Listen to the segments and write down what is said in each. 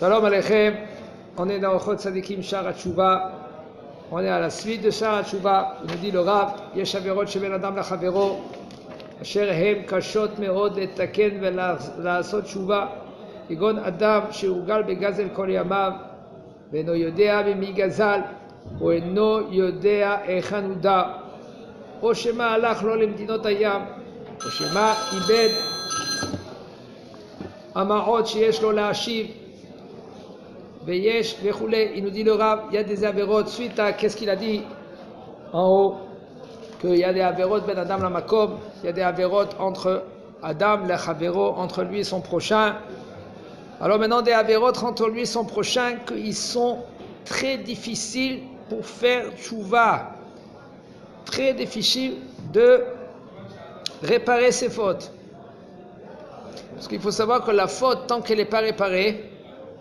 Shalom Aleichem, on est dans Ochot Tzadikim Shar HaTshuva, on est à la suite de Shar HaTshuva, il nous dit le Rav, Yesh Averot Sheben Adam Lachavero, Asher Hem Kashot Meod Letaken Ve'La'asot Tshuva, Kegon Adam Sheugal Begazel Kol Yamav, Ve'no Yodea B'mi Gazal, Ve'no Yodea Echan Uda, O Shema Alach Lo Lemdinot Hayam, O Shema Ibed Amaot Sheyesh Lo La'ashiv, Veyesh, Vechoulé, il nous dit le Rav, il y a des avérotes suite à qu'est-ce qu'il a dit en haut, qu'il y a des avérotes ben Adam la Makom, il y a des avérotes entre Adam, le Chavero, entre lui et son prochain. Alors maintenant des avérotes entre lui et son prochain, qu'ils sont très difficiles pour faire tchouva, très difficile de réparer ses fautes. Parce qu'il faut savoir que la faute, tant qu'elle n'est pas réparée,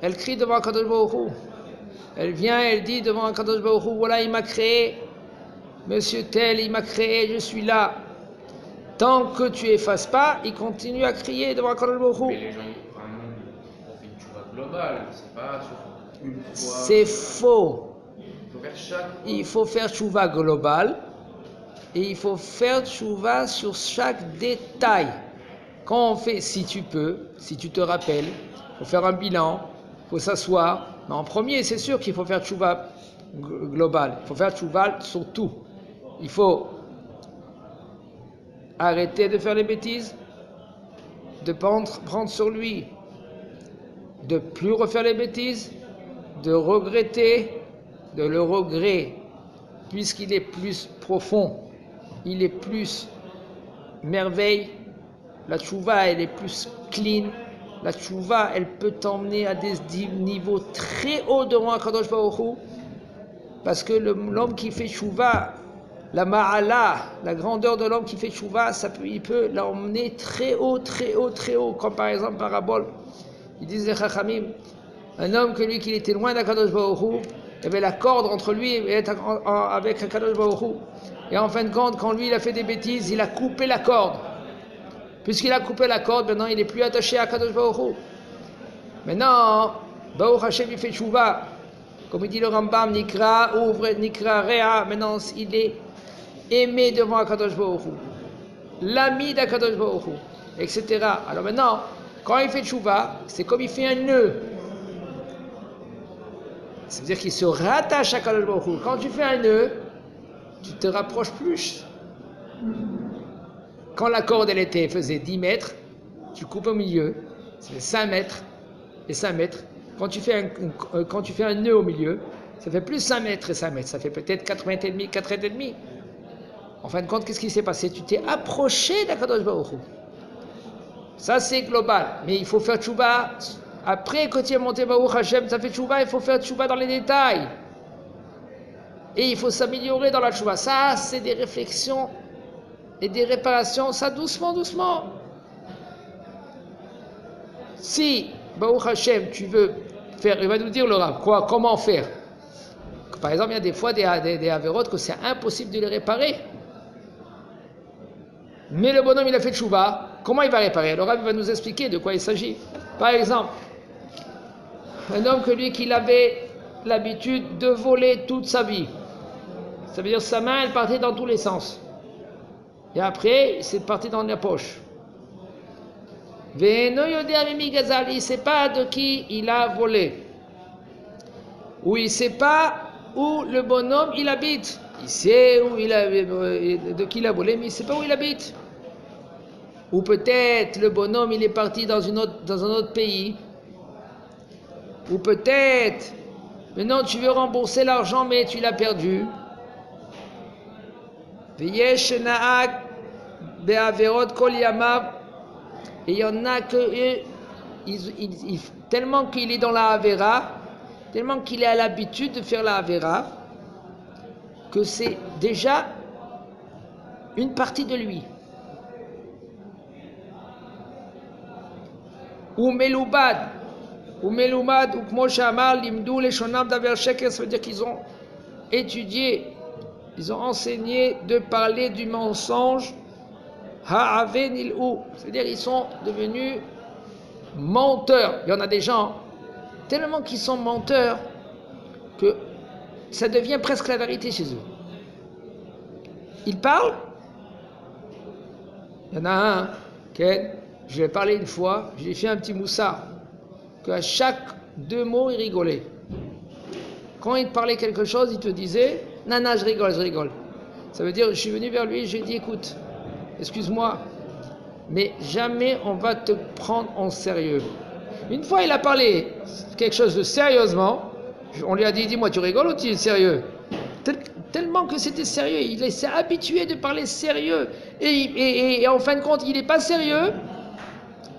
elle crie devant Kadosh Baruch Hu. Elle vient, elle dit devant Kadosh Baruch Hu, voilà, il m'a créé, monsieur tel, il m'a créé, je suis là. Tant que tu effaces pas, il continue à crier devant Kadosh Baruch Hu. Mais les gens, on fait une tchouva globale, c'est pas sur une fois. C'est faux. Il faut faire tchouva global et il faut faire tchouva sur chaque détail. Quand on fait, si tu peux, si tu te rappelles, il faut faire un bilan. Il faut s'asseoir. Mais en premier, c'est sûr qu'il faut faire tchouva global. Il faut faire tchouva sur tout. Il faut arrêter de faire les bêtises, de prendre sur lui, de plus refaire les bêtises, de regretter, de le regret, puisqu'il est plus profond, il est plus merveille. La tchouva, elle est plus clean. La tchouva, elle peut t'emmener à des niveaux très hauts devant Kadosh Baruch Hu, parce que l'homme qui fait tchouva, la ma'ala, la grandeur de l'homme qui fait tchouva, il peut l'emmener très haut, très haut, très haut. Comme par exemple, parabole, ils disent les Chachamim, un homme que lui, qu'il était loin d'Akadosh Baruch Hu, il y avait la corde entre lui et avec Akadosh Baruch Hu. Et en fin de compte, quand lui, il a fait des bêtises, il a coupé la corde. Puisqu'il a coupé la corde, maintenant il n'est plus attaché à Kadosh Baruch Hu. Maintenant, Baruch Hashem il fait tchouva. Comme il dit le Rambam, Nikra, ouvre, Nikra, Rea. Maintenant il est aimé devant Kadosh Baruch Hu. L'ami d'Akadosh Baruch Hu, etc. Alors maintenant, quand il fait tchouva, c'est comme il fait un nœud. C'est-à-dire qu'il se rattache à Kadosh Baruch Hu. Quand tu fais un nœud, tu te rapproches plus. Quand la corde faisait 10 mètres, tu coupes au milieu, ça fait 5 mètres et 5 mètres. Quand tu fais un nœud au milieu, ça fait plus 5 mètres et 5 mètres, ça fait peut-être 4 mètres et demi, 4 mètres et demi. En fin de compte, qu'est-ce qui s'est passé? Tu t'es approché d'Akadosh Baruch Hu. Ça c'est global, mais il faut faire tchouva. Après, quand tu es monté Baruch Hashem, ça fait tchouva, il faut faire tchouva dans les détails. Et il faut s'améliorer dans la tchouva. Ça, c'est des réflexions et des réparations, ça doucement, doucement. Si, Baruch Hashem, tu veux faire, il va nous dire le Rav, comment faire. Par exemple, il y a des fois des avérotes que c'est impossible de les réparer. Mais le bonhomme, il a fait tchouva, comment il va réparer? Le Rav va nous expliquer de quoi il s'agit. Par exemple, un homme que lui, qu'il avait l'habitude de voler toute sa vie. Ça veut dire que sa main, elle partait dans tous les sens. Et après, c'est parti dans la poche. Il ne sait pas de qui il a volé. Ou il ne sait pas où le bonhomme il habite. Il sait de qui il a volé, mais il ne sait pas où il habite. Ou peut-être le bonhomme il est parti dans un autre pays. Ou peut-être, maintenant tu veux rembourser l'argent, mais tu l'as perdu. Et il y en a que tellement qu'il est dans la Avera, tellement qu'il est à l'habitude de faire la Avera, que c'est déjà une partie de lui. Ou Meloubad, ou Kmo Shamar, Limdou, les Shonam d'Aver Sheker, ça veut dire qu'ils ont étudié. Ils ont enseigné de parler du mensonge, c'est-à-dire ils sont devenus menteurs. Il y en a des gens, tellement qu'ils sont menteurs que ça devient presque la vérité chez eux. Ils parlent. Il y en a un, Ken, je lui ai parlé une fois, je lui ai fait un petit moussard, qu'à chaque 2 mots, il rigolait. Quand il te parlait quelque chose, il te disait « Nana, je rigole, je rigole ». Ça veut dire, je suis venu vers lui, je lui ai dit « Écoute, excuse-moi, mais jamais on va te prendre en sérieux ». Une fois, il a parlé quelque chose de sérieusement, on lui a dit « Dis-moi, tu rigoles ou tu es sérieux ?» Tellement que c'était sérieux, il s'est habitué de parler sérieux. Et en fin de compte, il n'est pas sérieux.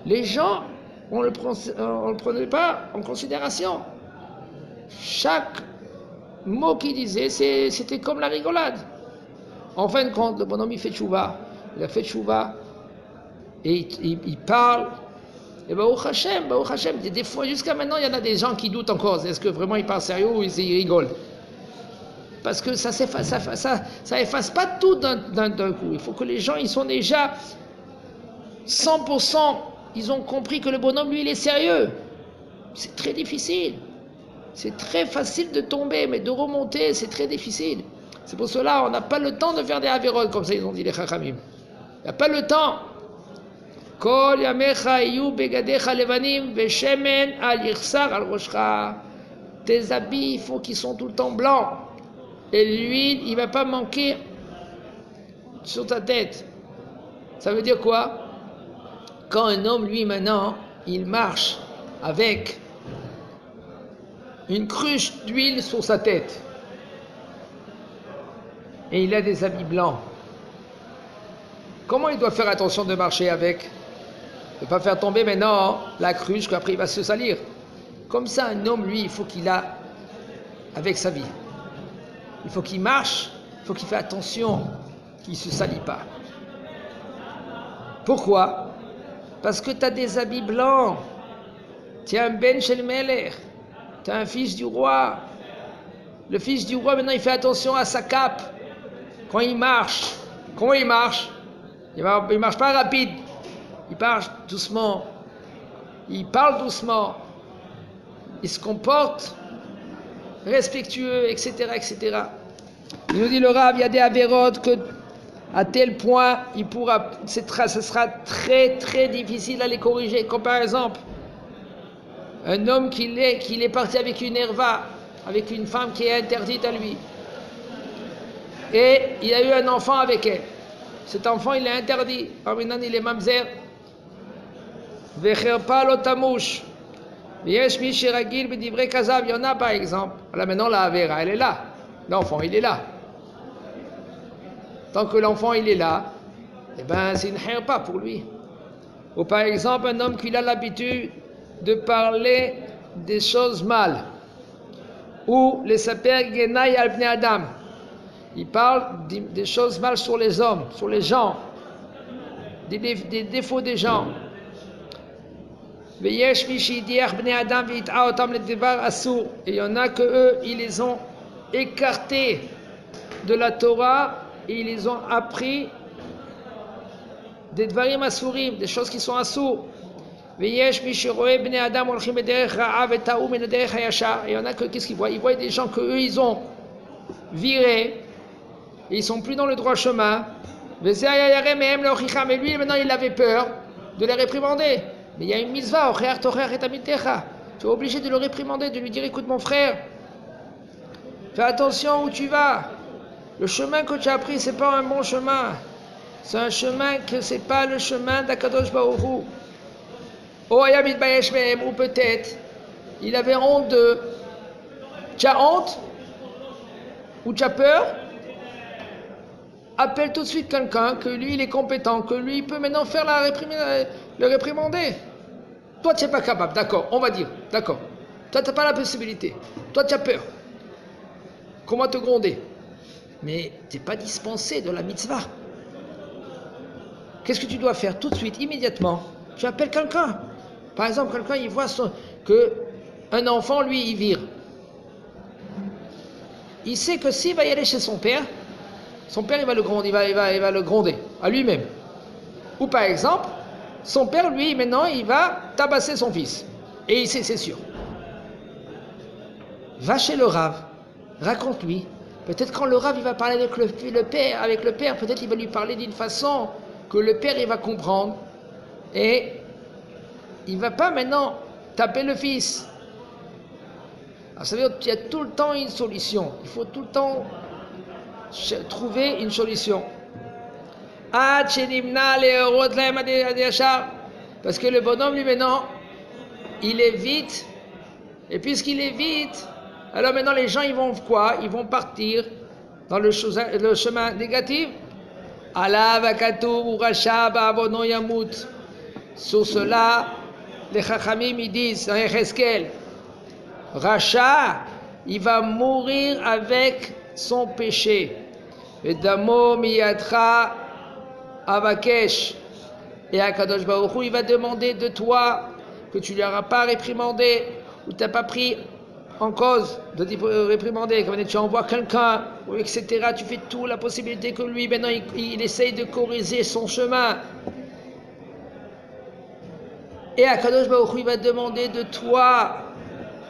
Les gens, on ne le prenait pas en considération. Chaque mot qu'il disait, c'était comme la rigolade. En fin de compte, le bonhomme, il fait tchouva. Il a fait tchouva. Et il parle. Et Baruch Hashem. Des fois, jusqu'à maintenant, il y en a des gens qui doutent encore. Est-ce que vraiment il parle sérieux ou il rigole? Parce que ça efface pas tout d'un coup. Il faut que les gens, ils sont déjà 100%, ils ont compris que le bonhomme, lui, il est sérieux. C'est très difficile. C'est très facile de tomber, mais de remonter, c'est très difficile. C'est pour cela, on n'a pas le temps de faire des avérotes, comme ça, ils ont dit les chachamim. Il n'y a pas le temps. Kol yamecha iyu begadecha levanim veshemen al yichsar al roshcha. Tes habits, il faut qu'ils sont tout le temps blancs. Et l'huile, il ne va pas manquer sur ta tête. Ça veut dire quoi? Quand un homme, lui, maintenant, il marche avec une cruche d'huile sur sa tête, et il a des habits blancs, comment il doit faire attention de marcher avec? De ne pas faire tomber maintenant la cruche, qu'après il va se salir. Comme ça, un homme, lui, il faut qu'il a avec sa vie. Il faut qu'il marche, il faut qu'il fasse attention qu'il ne se salit pas. Pourquoi? Parce que tu as des habits blancs. Tu es un Ben Shel Melech. Tu es un fils du roi. Le fils du roi, maintenant, il fait attention à sa cape. Quand il marche, comment il marche? Il ne marche pas rapide. Il marche doucement. Il parle doucement. Il se comporte respectueux, etc., etc. Il nous dit le Rav, il y a des avérotes que à tel point ce sera très très difficile à les corriger. Comme par exemple, un homme qu'il est parti avec une herva, avec une femme qui est interdite à lui, et il a eu un enfant avec elle. Cet enfant, il est interdit. Maintenant, il est mamzer. Vecherpa lo tamouche. Il y en a par exemple. Là maintenant la Avera, elle est là. L'enfant il est là. Tant que l'enfant il est là, eh ben c'est une herpa pour lui. Ou par exemple un homme qui a l'habitude de parler des choses mal. Ou les saper genai al bnei adam. Il parle des choses mal sur les hommes, sur les gens, des défauts des gens. Et il y en a que eux, ils les ont écartés de la Torah et ils les ont appris des dvarim asurim, des choses qui sont assour. Et il y en a que, qu'est-ce qu'ils voient? Ils voient des gens que eux, ils ont virés et ils sont plus dans le droit chemin. Mais lui, maintenant, il avait peur de les réprimander. Mais il y a une mitzvah, tu es obligé de le réprimander, de lui dire écoute mon frère, fais attention où tu vas. Le chemin que tu as pris, c'est pas un bon chemin. C'est un chemin que c'est pas le chemin d'Akadosh Baruch Hu. Ou peut-être il avait honte de. Tu as honte? Ou tu as peur? Appelle tout de suite quelqu'un, que lui il est compétent, que lui il peut maintenant faire le réprimander. Toi tu n'es pas capable, d'accord, on va dire, d'accord. Toi tu n'as pas la possibilité. Toi tu as peur. Comment te gronder? Mais tu n'es pas dispensé de la mitzvah. Qu'est-ce que tu dois faire tout de suite, immédiatement? Tu appelles quelqu'un. Par exemple, quelqu'un il voit que un enfant lui il vire. Il sait que s'il va y aller chez son père il va le gronder, il va le gronder à lui-même. Ou par exemple, son père, lui, maintenant, il va tabasser son fils. Et il sait, c'est sûr. Va chez le Rav, raconte-lui. Peut-être quand le Rav il va parler avec le père, peut-être il va lui parler d'une façon que le père il va comprendre. Et il ne va pas maintenant taper le fils. Alors, ça veut dire qu'il y a tout le temps une solution. Il faut tout le temps trouver une solution. Parce que le bonhomme, lui, maintenant, il est vite. Et puisqu'il est vite, alors maintenant, les gens, ils vont quoi? Ils vont partir dans le chemin négatif. Sur cela, les Chachamim, ils disent, dans Yecheskel, Racha, il va mourir avec son péché. Et Damo miyatra avakesh. Et Akadosh Baruch Hu, il va demander de toi que tu ne lui auras pas réprimandé ou tu n'as pas pris en cause de réprimander. Comme tu envoies quelqu'un, etc. Tu fais tout la possibilité que lui, maintenant, il essaye de corriger son chemin. Et Akadosh Baruch Hu, il va demander de toi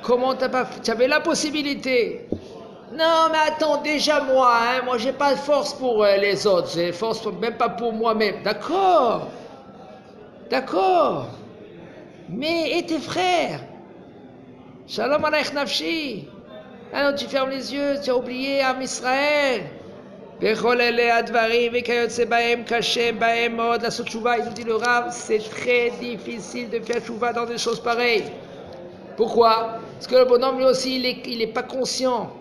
comment tu avais la possibilité. Non, mais attends, déjà moi, moi j'ai pas de force pour les autres, j'ai force même pas pour moi-même. D'accord, d'accord. Mais et tes frères? Shalom aleich nafshi. Ah non, tu fermes les yeux, tu as oublié Am Israël. Bechol ele advarim vekayotse bahem kashem bahem mod la tchouva. Il nous dit le Rav, c'est très difficile de faire tchouva dans des choses pareilles. Pourquoi? Parce que le bonhomme lui aussi, il est pas conscient.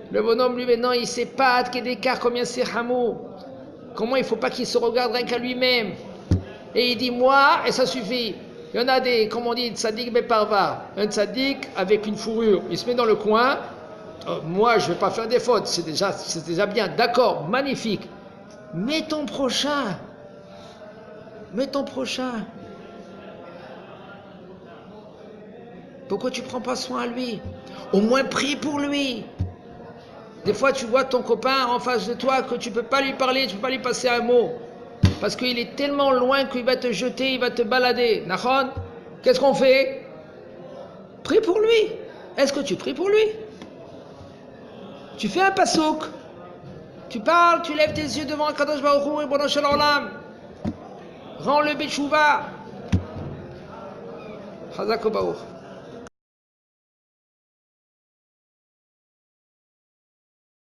Le bonhomme, lui, maintenant, il ne sait pas quel écart, combien c'est hamou. Comment il ne faut pas qu'il se regarde rien qu'à lui-même. Et il dit, moi, et ça suffit. Il y en a des, comme on dit, tzaddik beparva. Un tzaddik avec une fourrure. Il se met dans le coin. Moi, je ne vais pas faire des fautes. C'est déjà bien. D'accord, magnifique. Mais ton prochain. Mais ton prochain. Pourquoi tu ne prends pas soin à lui? Au moins prie pour lui. Des fois, tu vois ton copain en face de toi que tu ne peux pas lui parler, tu ne peux pas lui passer un mot. Parce qu'il est tellement loin qu'il va te jeter, il va te balader. Nachon, qu'est-ce qu'on fait? Prie pour lui. Est-ce que tu pries pour lui? Tu fais un pasouk. Tu parles, tu lèves tes yeux devant Kadosh Baruch Hu et Bono Shel Olam. Rends le Betchouva. Chazak Baruch.